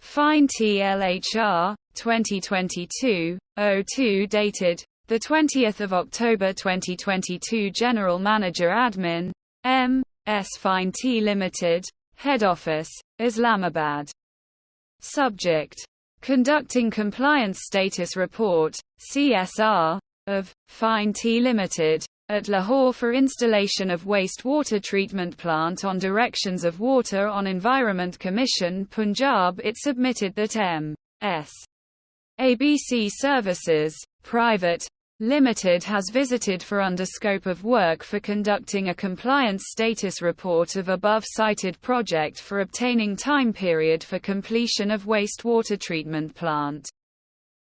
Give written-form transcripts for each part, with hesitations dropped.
Fine TLHR 2022-02 dated the 20th of October 2022. General Manager Admin M.S. Fine T Limited, Head Office, Islamabad. Subject: conducting Compliance Status Report (CSR) of Fine T Limited at Lahore for installation of wastewater treatment plant on directions of Water on Environment Commission Punjab. It submitted that M.S. ABC Services Private Limited has visited for under scope of work for conducting a compliance status report of above cited project for obtaining time period for completion of wastewater treatment plant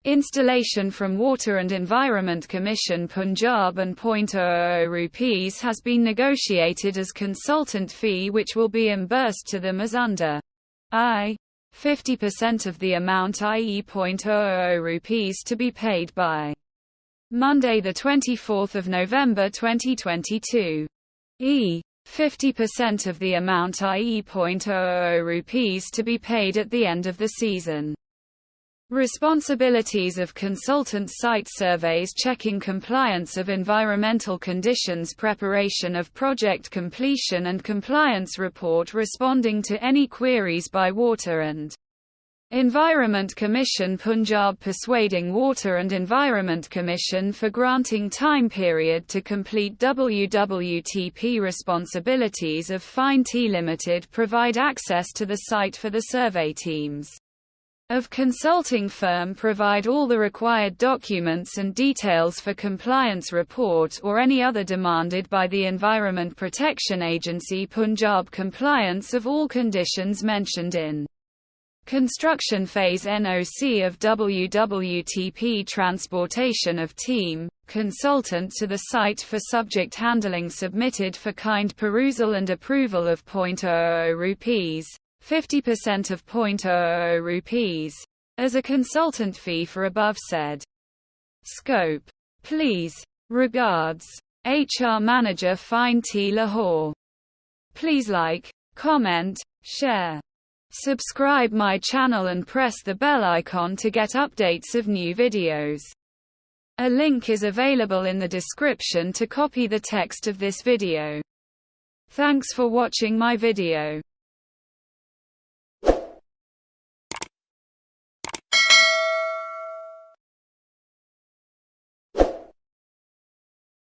installation from Water and Environment Commission Punjab, and ₹0.00 has been negotiated as consultant fee, which will be reimbursed to them as under I. 50% of the amount, i.e. ₹0.00 to be paid by Monday 24 November 2022. 50% of the amount, i.e. ₹0.00 to be paid at the end of the season. Responsibilities of consultant: site surveys, checking compliance of environmental conditions, preparation of project completion and compliance report, responding to any queries by Water and Environment Commission Punjab, persuading Water and Environment Commission for granting time period to complete WWTP. Responsibilities of Fine T Limited: provide access to the site for the survey teams of consulting firm, provide all the required documents and details for compliance report or any other demanded by the Environment Protection Agency Punjab, compliance of all conditions mentioned in construction phase NOC of WWTP, transportation of team consultant to the site for subject handling, submitted for kind perusal and approval of ₹0.00, 50% of ₹0.00 as a consultant fee for above said scope. Please. Regards. HR Manager, Fine T Lahore. Please like, comment, share, subscribe my channel and press the bell icon to get updates of new videos. A link is available in the description to copy the text of this video. Thanks for watching my video.